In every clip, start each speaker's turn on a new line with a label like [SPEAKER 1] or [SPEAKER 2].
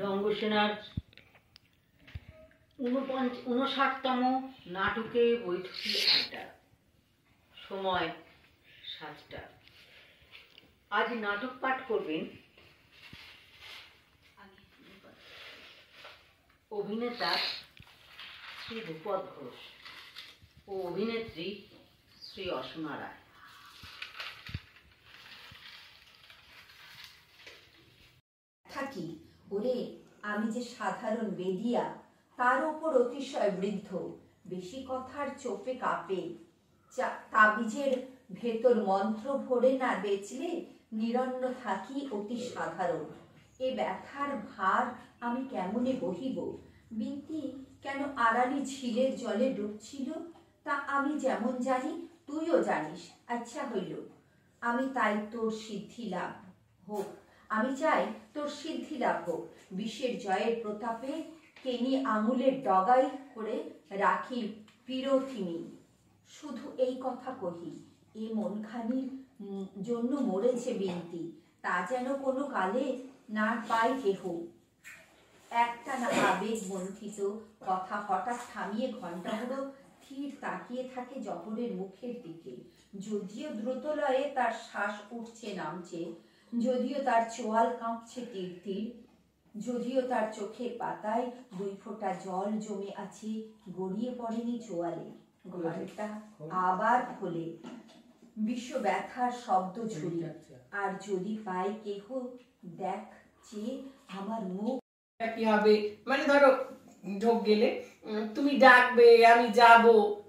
[SPEAKER 1] রঙ্গসেনার 59তম নাটকে বৈঠকি আড্ডা। সময় 7টা। আজ নাটক পাঠ করবেন অভিনেতা শ্রী ভূপত ঘোষ ও অভিনেত্রী শ্রী অসীমা রায়।
[SPEAKER 2] থাকি ওরে আমি যে সাধারণ বেদিয়া, তার ওপর অতিশয় বৃদ্ধ, বেশি কথার চোপে কাঁপে, তাবিজের ভেতর মন্ত্র ভরে না বেচলে নিরন্ন থাকি অতি সাধারণ। এ ব্যথার ভার আমি কেমনে বহিব? বিন্তি কেন আড়ালি ঝিলের জলে ডুবছিল, তা আমি যেমন জানি তুইও জানিস। আচ্ছা হইল, আমি তাই তোর সিদ্ধি লাভ হোক, আমি চাই তোর সিদ্ধি লাভ হোক। বিশ্বের জয়ের প্রতাপে কেনি আঙুলের ডগাই করে রাখি পিরথিনী। শুধু এই কথা কহি, এ মনখানির জন্য মরেছে বিন্তি, তা যেন কোনো কালে না পাই কেহ। একটা না আবেগ মন্থিত কথা হঠাৎ থামিয়ে ঘণ্টাগুলো স্থির তাকিয়ে থাকে জহরের মুখের দিকে। যদিও দ্রুতলয়ে তার শ্বাস উঠছে নামছে, যদিও তার চোয়াল কাঁপছে তীর তীর, যদিও তার চোখের পাতায় 2 ফোঁটা জল জমে আছে, গড়িয়ে পড়েনি চোয়ালে। ঘন্টা আবার খোলে, বিশ্ব ব্যথার শব্দ ঝুড়ি। আর যদি পাই কেহ দেখ চেয়ে আমার মুখ।
[SPEAKER 3] কি হবে মানে ধরো ঢোক গেলে তুমি ডাকবে, আমি যাব।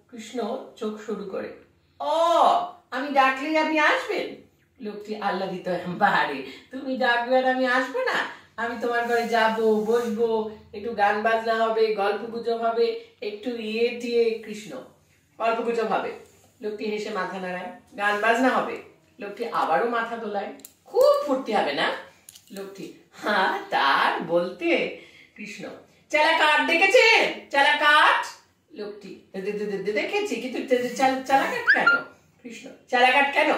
[SPEAKER 3] কৃষ্ণ চোখ শুরু করে, ও আমি ডাকলেই আপনি আসবেন? লোকটি আহ্লাদিত বাহারে, তুমি ডাকবে আর আমি আসবো না? আমি তোমার ঘরে যাব, বসবো, একটু গান বাজনা হবে, গল্প গুজব হবে, একটু টিয়ে। কৃষ্ণ, গল্প গুজব হবে। লোকটি হেসে মাথা নাড়ায়। গান বাজনা হবে। লোকটি আবারও মাথা দোলায়। খুব ফুর্তি হবে না? লোকটি, হ্যাঁ তার বলতে। কৃষ্ণ, চালা কাঠ দেখেছেন? চালা কাঠ? লোকটি, দেখেছি, কিন্তু চালা কাঠ কেন? কৃষ্ণ, চালা কাঠ কেন?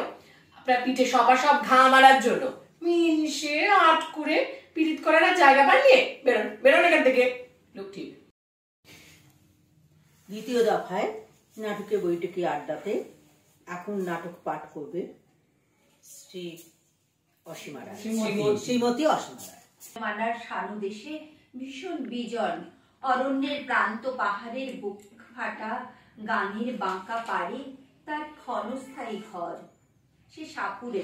[SPEAKER 3] আপনার পিঠে সবা সব ঘা মারার জন্য। মিনসে আট করে পীড়িত করার জায়গা বানিয়ে বেরোন, বেরোন এখান থেকে। লোকটি,
[SPEAKER 1] দ্বিতীয় দফায় নাটকে বৈঠকি আড্ডাতে এখন নাটক পাঠ করবে শ্রী অসীমা রায়, শ্রীমতী অসীমা রায়।
[SPEAKER 2] মানার সানুদেশে ভীষণ বিজন, অরণ্যের প্রান্ত, পাহাড়ের বুক ফাটা গানের বাঁকা পাড়ে তার ক্ষণস্থায়ী ঘর। সে সাপুরে,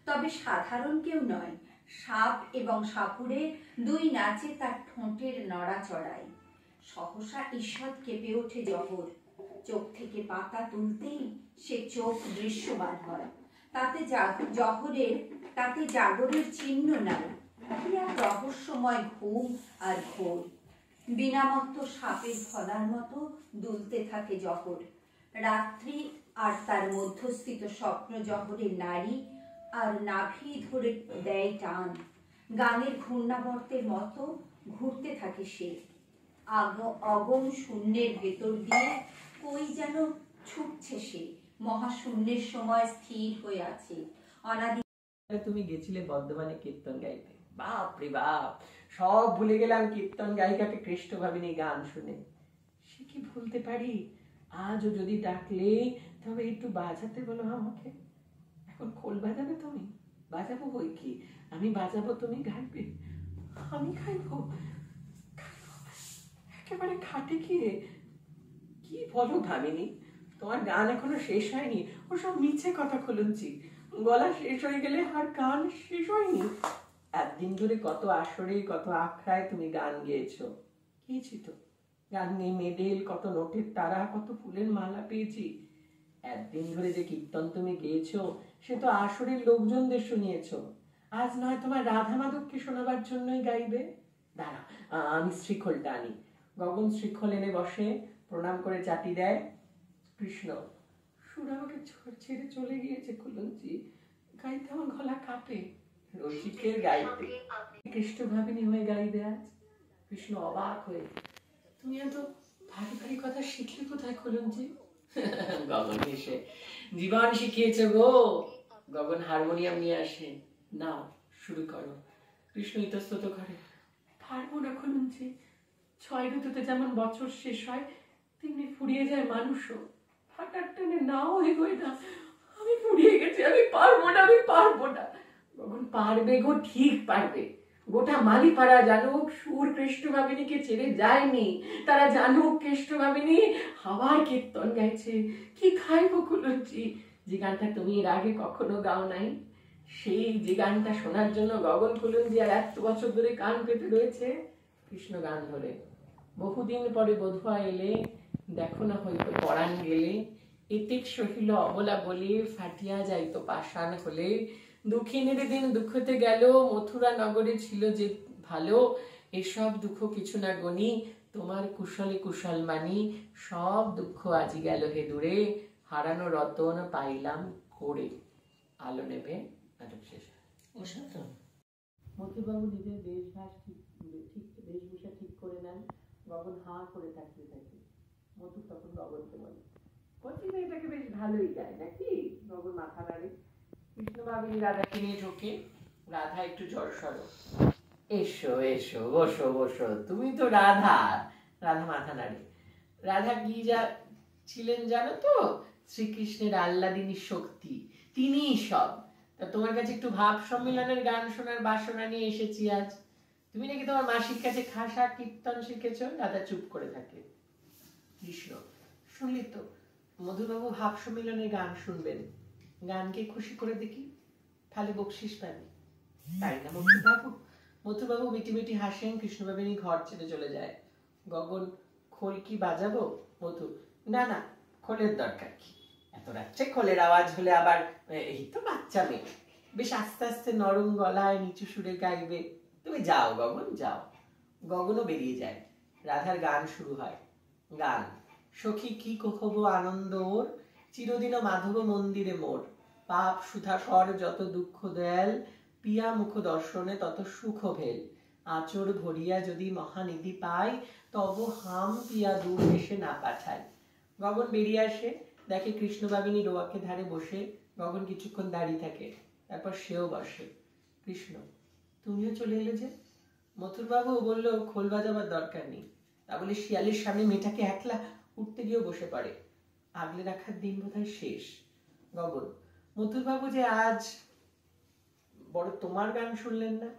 [SPEAKER 2] তবে সাধারণ কেউ নয়। সাপ এবং সাপুরে 2 নাচে তার ঠোঁটের নড়াচড়ায়। সহসা ঈষৎ কেঁপে ওঠে জহর। চোখ থেকে পাতা তুলতেই সে চোখ দৃশ্যমান হয়। তাতে জাগরের চিহ্ন নাই। কি এক রহস্যময় ঘুম আর ঘোর। বিনামত্ত সাপের ফলার মতো দুলতে থাকে জহর। রাত্রি আর তার মধ্যস্থিত স্বপ্ন জহরের নারী আর নাভি ধরে দেয় টান। গানের ঘূর্ণাবর্তের মতো ঘুরতে থাকে সে। অগম শূন্যের ভেতর দিয়ে কই যেন ছুটছে সে। মহাশূন্যের সময় স্থির হয়ে আছে। অনাদি
[SPEAKER 3] তুমি গেছিলে বর্ধমানে কীর্তন গাইতে। বাপ রে বাপ, সব ভুলে গেলাম কীর্তন গায়িকাকে কৃষ্ণ ভাবিনী গান শুনে। সে কি ভুলতে পারি? আজও যদি ডাকলে তবে একটু বাজাতে বলো আমাকে। এখন খোল বাজাবে তুমি? বাজাবো বই কি, আমি বাজাবো, তুমি গাইবে। আমি গাইবো? একেবারে খাটে গিয়ে? কি বলো ভামিনী, তোমার গান এখনো শেষ হয়নি। ওসব মিছে কথা খুলুনছি। গলা শেষ হয়ে গেলে আর গান শেষ হয়নি। একদিন ধরে কত আসরে, কত আখড়ায় তুমি গান গেয়েছো। গেয়েছি তো, গান নিয়ে মেডেল, কত নোটের তারা, কত ফুলের মালা পেয়েছি। একদিন ধরে যে কীর্তন তুমি গেয়েছো, সে তো আসরের লোকজনদের শুনিয়েছো। আজ নয় তোমার রাধা মাধবকে শোনাবার জন্যই গাইবে। দাঁড়া, আমি শ্রীখলটা আনি। গগন শ্রীখল এনে বসে, প্রণাম করে চাটি দেয়। কৃষ্ণ, সুর আমাকে ছেড়ে চলে গিয়েছে খুলুনচি। গাইতে আমার গলা কাঁপে। রসিকের গাইতে কৃষ্ণ ভাবিনী হয়ে গাইবে আজ। কৃষ্ণ অবাক হয়ে, তুমি এত ভারী ভারী কথা শিখলে কোথায় খুলুনচি? গগন হেসে, জীবন শিখিয়েছে গো। গগন হারমোনিয়াম নিয়ে আসে। নাও শুরু করো। কৃষ্ণ ইতস্তত করে, পারবো খুলুনছি। 6 ঋতুতে যেমন বছর শেষ হয় তেমনি ফুরিয়ে যায় মানুষও। হাঁটার টানে নাও এগোয় না। আমি ফুরিয়ে গেছি, আমি পারবো না, আমি পারবো না। গগন পারবে গো, ঠিক পারবে। গোটা মালিপাড়া জানুক সুর কৃষ্ণভাবিনীকে ছেড়ে যায়নি। তারা জানুক কৃষ্ণভাবিনী হাওয়ার কীর্তন গাইছে। কি খাইব খুলুনছি, যে গানটা তুমি এর আগে কখনো গাও নাই, সেই যে গানটা শোনার জন্য গগন খুলুনজি আর এত বছর ধরে কান পেতে রয়েছে কৃষ্ণ গান ধরে। বহুদিন পরে বধুয়া এলে, দেখো না হয়তো পরাণ গেলে, এতেক সহিল অবলা বলে, ফাটিয়া যাইতো পাষাণ হলে। দুঃখিনীর দিন দুঃখতে গেল, মথুরা নগরে ছিল যে ভালো, এসব দুঃখ কিছু না গনি, তোমার কুশলে কুশল মানি, সব দুঃখ আজি গেল হে দূরে, হারানো রতন পাইলাম করে। আলো নেবে, নাটক শেষ। মথুরবাবু নিজের বেশভূষা ঠিক করে নেন। গগন হাঁ করে থাকতে থাকে। মথু তখন গগনকে বলে, বলছি এটাকে বেশ ভালোই যায় নাকি? গগন মাথা নাড়ে। কৃষ্ণভাবিনী রাধাকে নিয়ে ঢোকে। রাধা একটু জড়সড়। এসো এসো, বসো বসো, তুমি তো রাধা। রাধা মাথা নাড়ে। রাধা কি যা ছিলেন জানো তো? শ্রীকৃষ্ণের আহ্লাদিনী শক্তি, তিনিই সব। তা তোমার কাছে একটু ভাব সম্মেলনের গান শোনার বাসনা নিয়ে এসেছি আজ। তুমি নাকি তোমার মাসির কাছে খাসা কীর্তন শিখেছ। রাধা চুপ করে থাকে। কৃষ্ণ, শুনলি তো, মধুবাবু ভাব সম্মেলনের গান শুনবেন। গানকে খুশি করে দেখি, তাহলে বকশিস পাবি, তাই না মধুবাবু? মধুবাবু মিটি মিটি হাসেন। কৃষ্ণবাবিনী ঘর ছেড়ে চলে যায়। গগন, খোল কি বাজাবো? মধু, না না, খোলের দরকার কি? এত রাত্রে খোলের আওয়াজ হলে আবার, এই তো বাচ্চা মেয়ে, বেশ আস্তে আস্তে নরম গলায় নিচু সুরে গাইবে। তুমি যাও গগন, যাও। গগনও বেরিয়ে যায়। রাধার গান শুরু হয়। গান: সখী কি কহব আনন্দ ওর, চিরদিন মাধব মন্দিরে মোর, পাপ সুধাকর যত দুঃখ দয়াল, পিয়া মুখ দর্শনে তত সুখ ভেল, আচর ভরিয়া যদি মহানিধি পাই, তব হাম পিয়া দূর দেশে না পাঠাই। গগন বেরিয়ে আসে, দেখে কৃষ্ণবাবিনী রোয়াকে ধারে বসে। গগন কিছুক্ষণ দাঁড়িয়ে থাকে, তারপর সেও বসে। কৃষ্ণ, তুমিও চলে এলে যে? মথুরবাবু বলল, খোল বাজাবার দরকার নেই। তা বলে শিয়ালের সামনে মেয়েটাকে একলা উঠতে গিয়েও বসে পড়ে। আগলে রাখার দিন বোধহয় শেষ। গগন, মথুরবাবু যে আজ বড় তোমার গান শুনলেন না?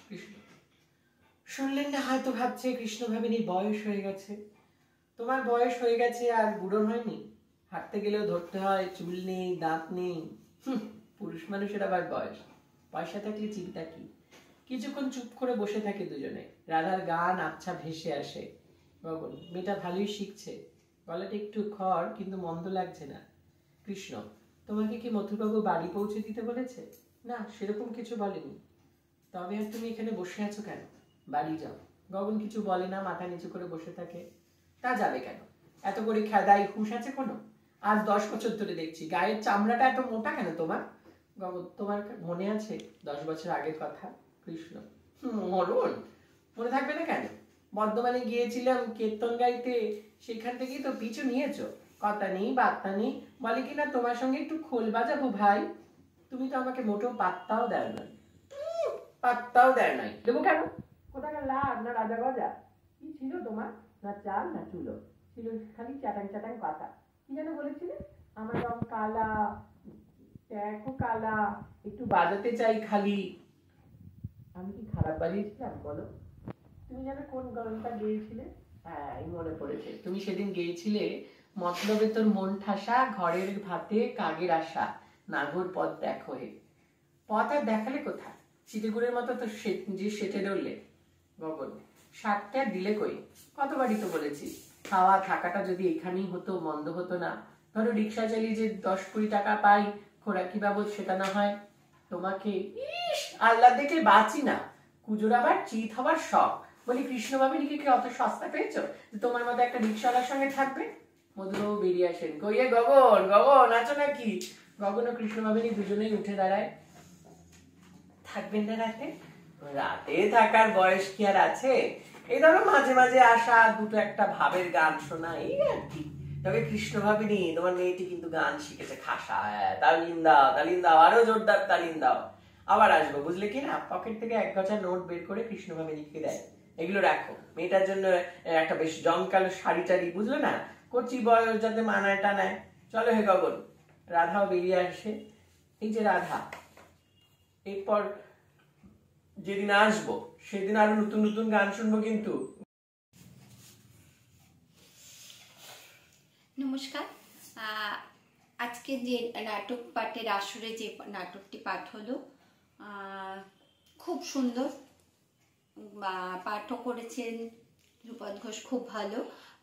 [SPEAKER 3] কৃষ্ণ, শুনলেন না হয়তো ভাবছে কৃষ্ণভাবিনীর বয়স হয়ে গেছে। তোমার বয়স হয়ে গেছে আর বুড়ো হয়নি। হাঁটতে গেলেও ধরতে হয়, চুল নেই, দাঁত নেই। পুরুষ মানুষের আবার বয়স, পয়সা থাকলে চিন্তা কি? কিছুক্ষণ চুপ করে বসে থাকে দুজনে। রাধার গান আচ্ছা ভেসে আসে। গগন, মেয়েটা ভালোই শিখছে, গলাটা একটু খড়, কিন্তু মন্দ লাগছে না। কৃষ্ণ, তোমাকে কি মথুরবাবু বাড়ি পৌঁছে দিতে বলেছে? না, সেরকম কিছু বলেনি। তবে আর তুমি এখানে বসে আছো কেন? বাড়ি যাও। গগন কিছু বলে না, মাথা নিচু করে বসে থাকে। তা যাবে কেন? এত করে খেদাই হুঁশ আছে কোনো? আজ 10 বছর ধরে দেখছি, গায়ের চামড়াটা এত মোটা কেন তোমার? গগন, তোমার মনে আছে 10 বছর আগের কথা? কৃষ্ণ, মরণ মনে থাকবে না কেন? বর্ধমানে গিয়েছিলাম কীর্তন গাইতে, সেখান থেকেই তো পিছু নিয়েছো। কথা নেই বার্তা নেই, বলে কিনা তোমার সঙ্গে একটু খোল বাজাবো ভাই। তুমি তো আমাকে মোটেও পাত্তাও দেয় না। পাত্তাও দেয় নাই, দেবো কেন? কোথাকার লাভ না রাজা গজা? কি ছিল তোমার? না চাল না চুলো, ছিল খালি চাটাং চাটাং কথা। কি যেন বলেছিলে? আমার রং কালা, দেখো কালা, একটু বাজাতে চাই খালি। আমি কি খারাপ বাজিয়েছিলাম বলো? তুমি যেন কোন গানটা গেয়েছিলে? হ্যাঁ, মনে পড়েছে, তুমি সেদিন গেয়েছিলে, মতলবে তোর মন ঠাসা, ঘরের ভাতে কাগের আশা, নাগর পথ দেখো হে। পথ আর দেখালে কোথায়? চিটেগুড়ের মতো তো যে সেটে ধরলে। গগন, 60টা দিলে কই? কতবারই তো বলেছি, খাওয়া থাকাটা যদি এখানেই হতো মন্দ হতো না। ধরো রিক্সা চালিয়ে যে 10-20 টাকা পাই খোরাকি বাবদ, সেটা না হয় তোমাকে। ইস, আল্লাহ দেখে বাঁচি না, কুজোর আবার চিত হবার শখ। বলি কৃষ্ণবাবিনীকে কি অত সস্তা পেয়েছো যে তোমার মতো একটা রিক্সাওয়ালার সঙ্গে থাকবে? মধুবাবু বেরিয়ে আসেন। কইয়ে গগন, গগন আছো নাকি? গগন ও কৃষ্ণবাবিনী দুজনেই উঠে দাঁড়ায়। থাকবেন না রাতে? রাতে থাকার বয়স কি আর আছে? এই ধরো মাঝে মাঝে আসা, দুটো একটা ভাবের গান শোনা, এই আর কি। তবে কৃষ্ণভাবিনী, তোমার মেয়েটি কিন্তু গান শিখেছে খাসা। তালিম দাও, তালিম দাও, আরো জোরদার তালিম দাও। আবার আসবো, বুঝলে কি না? পকেট থেকে 1 গজা নোট বের করে কৃষ্ণভাবিনীকে দেয়। এগুলো রাখো। মেয়েটার জন্য একটা বেশ জমকালো শাড়ি টাড়ি, বুঝলো না, কচি বয়স যাতে মানায় টানায়। চলো হে গগন, রাধাও বেরিয়ে আসে। এই যে রাধা, এরপর যেদিন আসবো সেদিন আরো নতুন নতুন গান শুনবো কিন্তু।
[SPEAKER 2] নমস্কার। আজকে যে নাটক পাঠের আসরে যে নাটকটি পাঠ হলো খুব সুন্দর, পাঠও করেছেন ধ্রুপদ ঘোষ, খুব ভালো।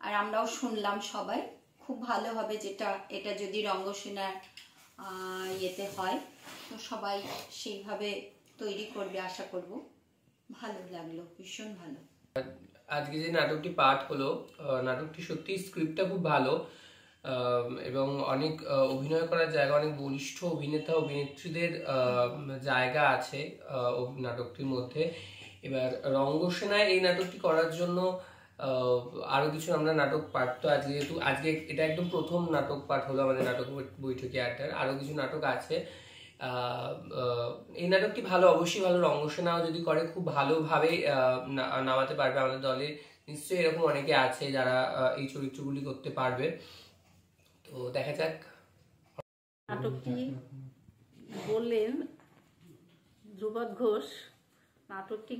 [SPEAKER 2] আর আমরাও শুনলাম সবাই, খুব ভালো হবে। এটা যদি রঙ্গসেনার ইয়েতে হয় তো সবাই সেইভাবে তৈরি করবে আশা করব। ভালো লাগলো, ভীষণ ভালো।
[SPEAKER 4] আজকে যে নাটকটি পাঠ হলো, নাটকটি সত্যি স্ক্রিপ্টটা খুব ভালো এবং অনেক অভিনয় করার জায়গা, অনেক বলিষ্ঠ অভিনেতা অভিনেত্রীদের জায়গা আছে নাটকটির মধ্যে। এবার রঙ্গসেনায় এই নাটকটি করার জন্য আরো কিছু আমরা নাটক পাঠ, তো যেহেতু আজকে এটা একদম প্রথম নাটক পাঠ হলো আমাদের নাটক বৈঠকি আড্ডার, আরো কিছু নাটক আছে। এই নাটকটি ভালো, অবশ্যই ভালো। রঙ্গসেনাও যদি করে খুব ভালোভাবে নামাতে পারবে। আমাদের দলে নিশ্চয়ই এরকম অনেকে আছে যারা এই চরিত্রগুলি করতে পারবে। তো দেখা যাক।
[SPEAKER 5] নাটকটি বললেন ধ্রুপদ ঘোষ, নাটকটি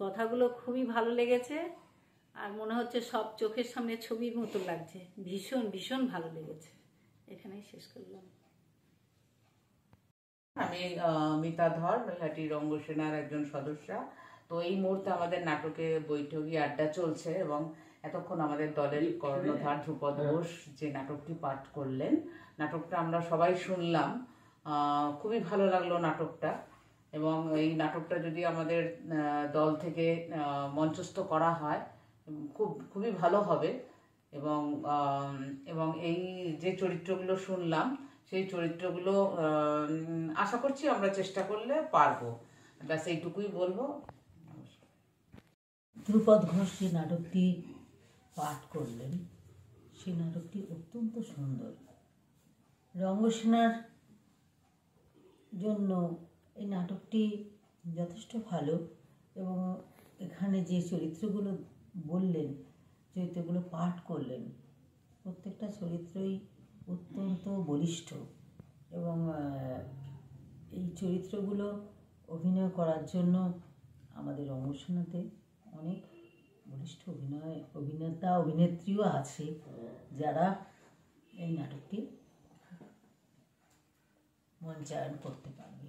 [SPEAKER 5] কথাগুলো খুবই ভালো লেগেছে আর মনে হচ্ছে সব চোখের সামনে ছবির মতো লাগছে। ভীষণ ভীষণ ভালো লেগেছে। এখানেই শেষ করলাম।
[SPEAKER 6] আমি মিতা ধর, নৈহাটি রঙ্গসেনার একজন সদস্যা। তো এই মুহূর্তে আমাদের নাটকে বৈঠকি আড্ডা চলছে এবং এতক্ষণ আমাদের দলের কর্ণধার ধ্রুপদ ঘোষ যে নাটকটি পাঠ করলেন, নাটকটা আমরা সবাই শুনলাম। খুবই ভালো লাগলো নাটকটা। এবং এই নাটকটা যদি আমাদের দল থেকে মঞ্চস্থ করা হয় খুবই ভালো হবে। এবং এই যে চরিত্রগুলো শুনলাম সেই চরিত্রগুলো আশা করছি আমরা চেষ্টা করলে পারবো। ব্যাস এইটুকুই বলবো।
[SPEAKER 1] ধ্রুপদ ঘোষ যে নাটকটি পাঠ করলেন সেই নাটকটি অত্যন্ত সুন্দর। রঙ্গসেনার জন্য এই নাটকটি যথেষ্ট ভালো এবং এখানে যে চরিত্রগুলো বললেন, চরিত্রগুলো পাঠ করলেন, প্রত্যেকটা চরিত্রই অত্যন্ত বলিষ্ঠ এবং এই চরিত্রগুলো অভিনয় করার জন্য আমাদের রঙ্গসেনাতে অনেক বলিষ্ঠ অভিনেতা অভিনেত্রীও আছে যারা এই নাটকটি মঞ্চায়ন করতে পারবে।